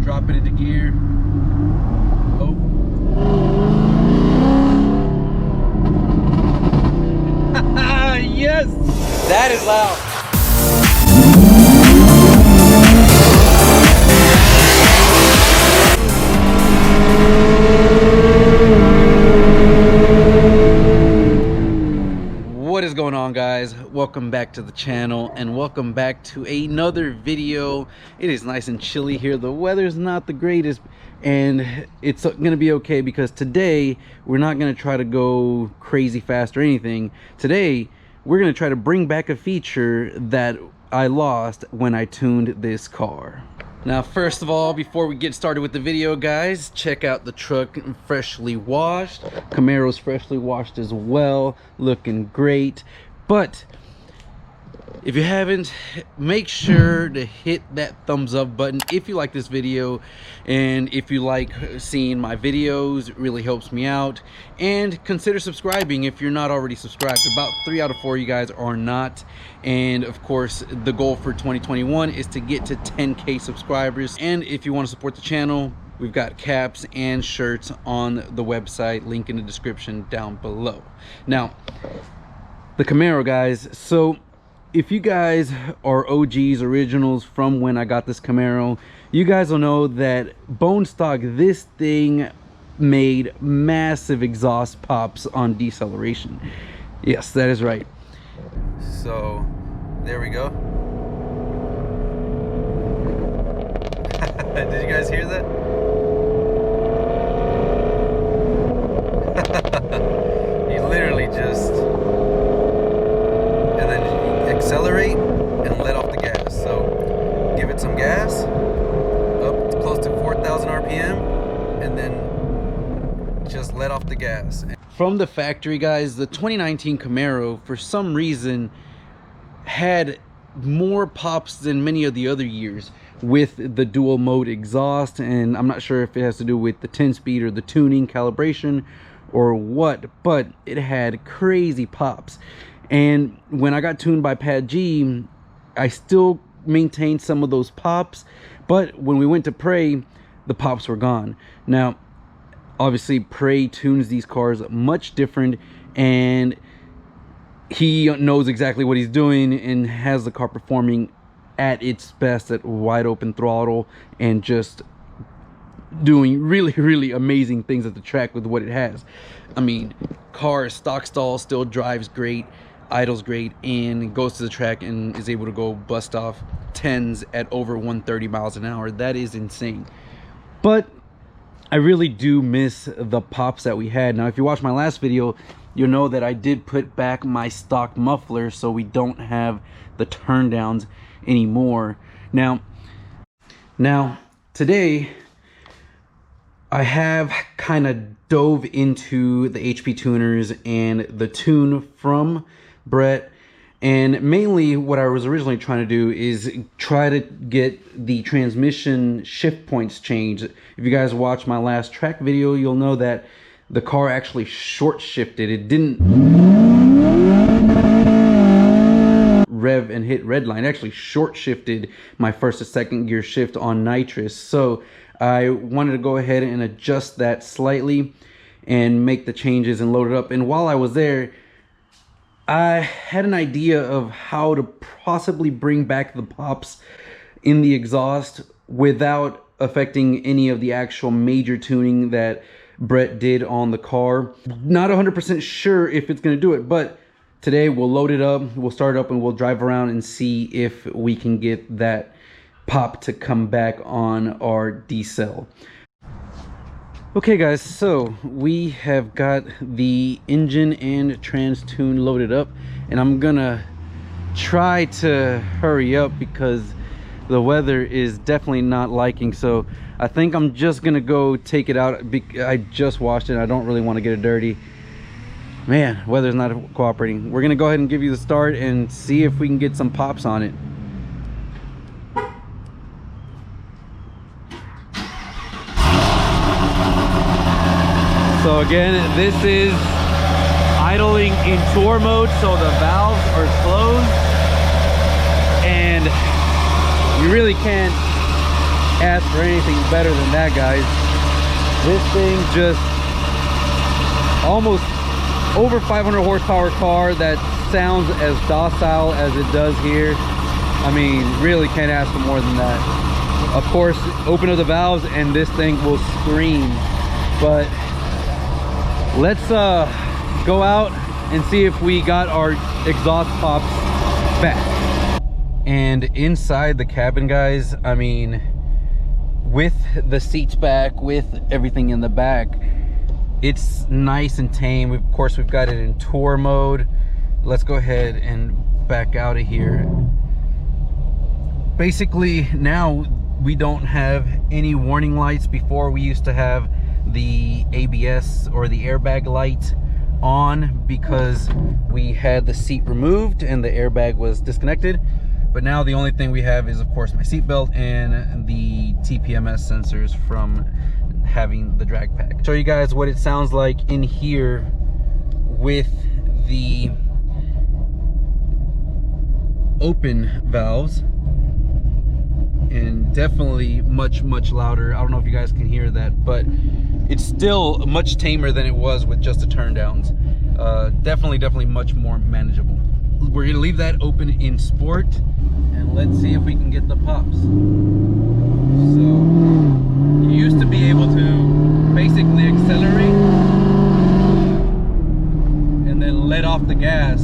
drop it into gear. Oh. Yes! That is loud. What is going on, guys? Welcome back to the channel and welcome back to another video. It is nice and chilly here. The weather's not the greatest and it's gonna be okay because today we're not gonna try to go crazy fast or anything. Today we're gonna try to bring back a feature that I lost when I tuned this car. Now, first of all, before we get started with the video, guys, check out the truck, freshly washed. Camaro's freshly washed as well, looking great. But if you haven't, make sure to hit that thumbs up button if you like this video, and if you like seeing my videos, it really helps me out. And consider subscribing if you're not already subscribed. About 3 out of 4 of you guys are not. And of course, the goal for 2021 is to get to 10K subscribers. And if you want to support the channel, we've got caps and shirts on the website, link in the description down below. Now, the Camaro, guys. So if you guys are OGs, originals from when I got this Camaro, you guys will know that bone stock, this thing made massive exhaust pops on deceleration. Yes, that is right. So there we go. Did you guys hear that? You literally just, and then accelerate and let off the gas. So give it some gas up to close to 4,000 RPM and then just let off the gas. From the factory, guys, the 2019 Camaro for some reason had more pops than many of the other years with the dual mode exhaust, and I'm not sure if it has to do with the 10-speed or the tuning calibration or what, but it had crazy pops. And when I got tuned by Pat G, I still maintained some of those pops, but when we went to Prey, the pops were gone. Now, obviously, Prey tunes these cars much different, and he knows exactly what he's doing and has the car performing at its best at wide open throttle and just doing really amazing things at the track with what it has. I mean, car stock stall still drives great, idles great, and goes to the track and is able to go bust off 10s at over 130 miles an hour. That is insane. But I really do miss the pops that we had. Now, if you watch my last video, you'll know that I did put back my stock muffler so we don't have the turn downs anymore. Now today I have kind of dove into the HP tuners and the tune from Brett, and mainly what I was originally trying to do is try to get the transmission shift points changed. If you guys watch my last track video, you'll know that the car actually short shifted. It didn't rev and hit red line. It actually short shifted my first to second gear shift on Nitrous. So I wanted to go ahead and adjust that slightly and make the changes and load it up. And while I was there, I had an idea of how to possibly bring back the pops in the exhaust without affecting any of the actual major tuning that Brett did on the car. Not 100% sure if it's going to do it, but today we'll load it up, we'll start it up, and we'll drive around and see if we can get that pop to come back on our decel. Okay, guys, so we have got the engine and trans tune loaded up, and I'm gonna try to hurry up because the weather is definitely not liking. So I think I'm just gonna go take it out. I just washed it. I don't really want to get it dirty. Man, weather's not cooperating. We're gonna go ahead and give you the start and see if we can get some pops on it. So again, this is idling in tour mode, so the valves are closed and you really can't ask for anything better than that, guys. This thing just almost over 500 horsepower car that sounds as docile as it does here. I mean, really can't ask for more than that. Of course, open up the valves and this thing will scream. But let's go out and see if we got our exhaust pops back. And inside the cabin, guys, I mean, with the seats back, with everything in the back, it's nice and tame. Of course, we've got it in tour mode. Let's go ahead and back out of here. Basically, now we don't have any warning lights. Before, we used to have the ABS or the airbag light on because we had the seat removed and the airbag was disconnected. But now the only thing we have is, of course, my seatbelt and the TPMS sensors from having the drag pack. Show you guys what it sounds like in here with the open valves, and definitely much louder. I don't know if you guys can hear that, but it's still much tamer than it was with just the turn downs. Definitely much more manageable. We're gonna leave that open in sport and let's see if we can get the pops. So you used to be able to basically accelerate and then let off the gas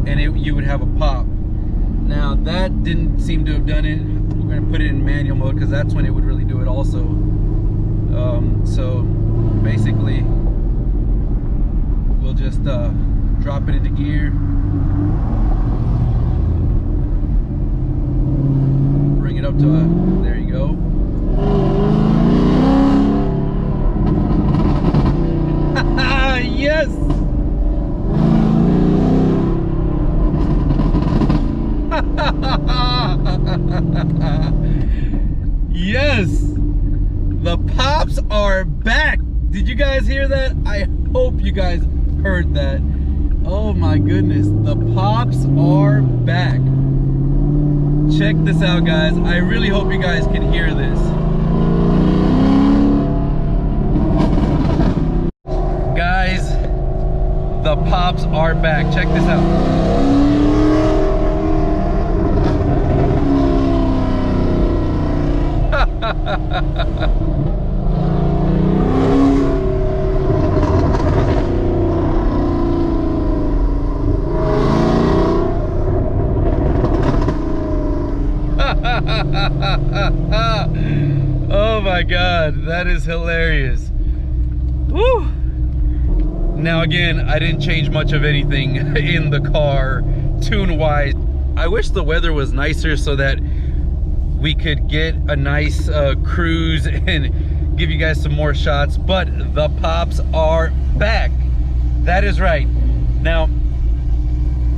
and you would have a pop. Now that didn't seem to have done it. We're gonna put it in manual mode because that's when it would really do it also. So basically we'll just drop it into gear, bring it up to there you go. Yes. Yes, the pops are back. Did you guys hear that? I hope you guys heard that. Oh my goodness, the pops are back. Check this out, guys. I really hope you guys can hear this. Guys, the pops are back. Check this out. Oh my God, that is hilarious. Woo! Now again, I didn't change much of anything in the car tune-wise. I wish the weather was nicer so that we could get a nice cruise and give you guys some more shots, but the pops are back. That is right. Now,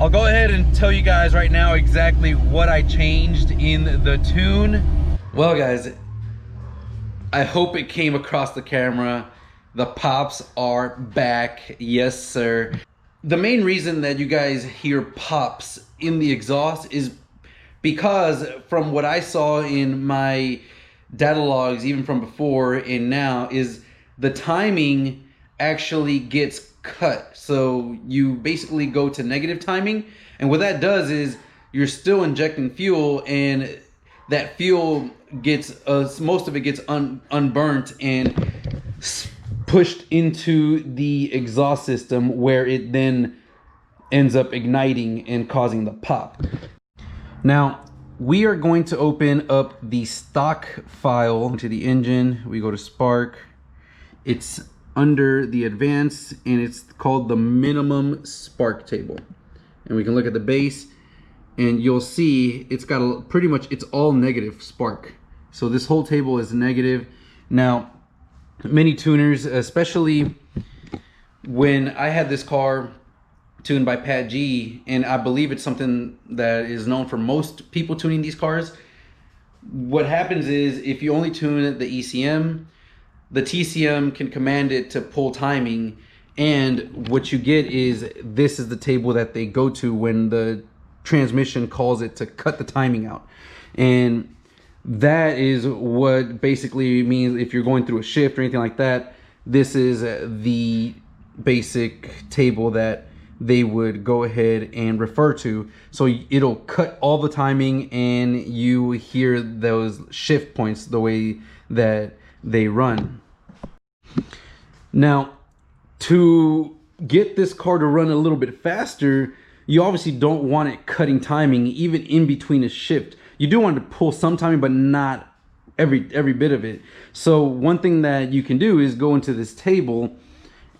I'll go ahead and tell you guys right now exactly what I changed in the tune. Well, guys, I hope it came across the camera. The pops are back. Yes, sir. The main reason that you guys hear pops in the exhaust is because from what I saw in my data logs, even from before and now, is the timing actually gets cut. So you basically go to negative timing, and what that does is you're still injecting fuel, and that fuel gets most of it gets unburnt and pushed into the exhaust system, where it then ends up igniting and causing the pop. Now we are going to open up the stock file to the engine. We go to Spark. It's under the advanced and it's called the minimum spark table. And we can look at the base and you'll see it's got pretty much, it's all negative spark. So this whole table is negative. Now, many tuners, especially when I had this car tuned by Pat G, and I believe it's something that is known for most people tuning these cars. What happens is if you only tune the ECM, the TCM can command it to pull timing, and what you get is this is the table that they go to when the transmission calls it to cut the timing out. And that is what basically means if you're going through a shift or anything like that, this is the basic table that they would go ahead and refer to. So it'll cut all the timing and you hear those shift points the way that they run. Now, to get this car to run a little bit faster, you obviously don't want it cutting timing even in between a shift. You do want to pull some timing, but not every bit of it. So one thing that you can do is go into this table,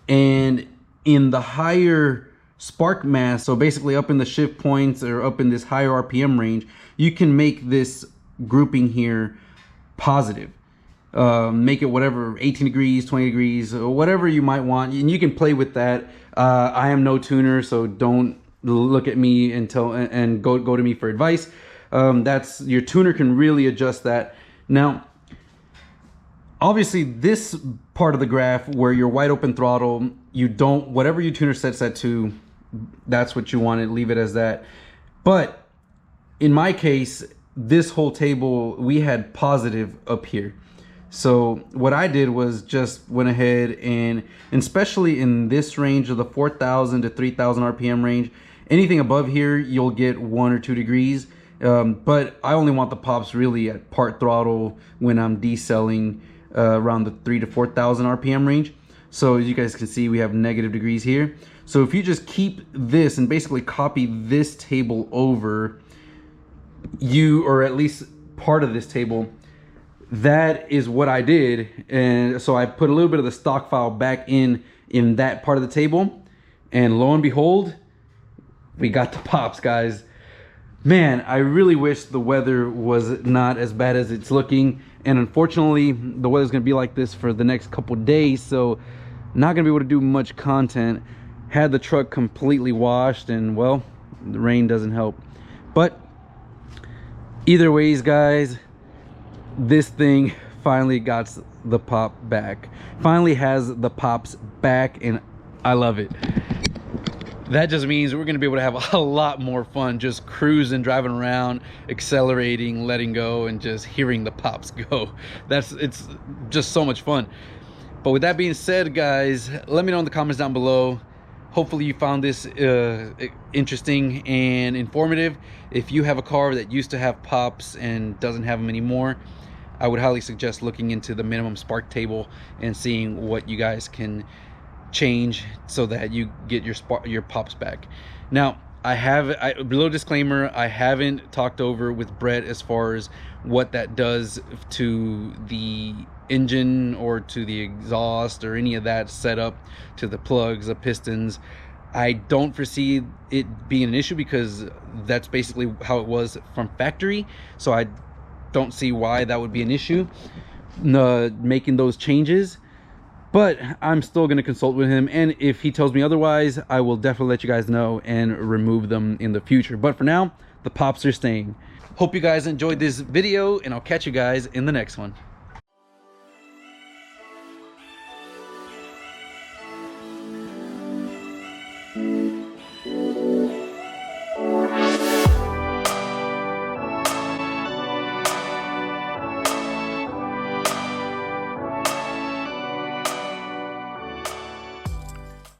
and in the higher spark mass, so basically up in the shift points or up in this higher RPM range, you can make this grouping here positive. Make it whatever, 18 degrees, 20 degrees, or whatever you might want, and you can play with that. I am no tuner, so don't look at me and go to me for advice. That's your tuner can really adjust that. Now, obviously this part of the graph where you're wide open throttle, you don't, whatever your tuner sets that to, that's what you want to leave it as that. But in my case, this whole table, we had positive up here. So what I did was just went ahead and especially in this range of the 4,000 to 3,000 RPM range, anything above here, you'll get 1 or 2 degrees. But I only want the pops really at part throttle when I'm decelling around the 3,000 to 4,000 RPM range. So as you guys can see, we have negative degrees here. So if you just keep this and basically copy this table over, or at least part of this table, that is what I did. And so I put a little bit of the stock file back in that part of the table, and lo and behold, we got the pops, guys. Man, I really wish the weather was not as bad as it's looking, and unfortunately the weather's gonna be like this for the next couple days, so not gonna be able to do much content. Had the truck completely washed, and well, the rain doesn't help. But either ways, guys, this thing finally got the pop back. Finally has the pops back, and I love it. That just means we're gonna be able to have a lot more fun just cruising, driving around, accelerating, letting go, and just hearing the pops go. It's just so much fun. But with that being said, guys, let me know in the comments down below. Hopefully you found this interesting and informative. If you have a car that used to have pops and doesn't have them anymore, I would highly suggest looking into the minimum spark table and seeing what you guys can change so that you get your pops back. Now, below disclaimer, I haven't talked over with Brett as far as what that does to the engine or to the exhaust or any of that setup, to the plugs, the pistons. I don't foresee it being an issue because that's basically how it was from factory, so I don't see why that would be an issue making those changes. But I'm still going to consult with him, and if he tells me otherwise, I will definitely let you guys know and remove them in the future. But for now, the pops are staying. Hope you guys enjoyed this video, and I'll catch you guys in the next one.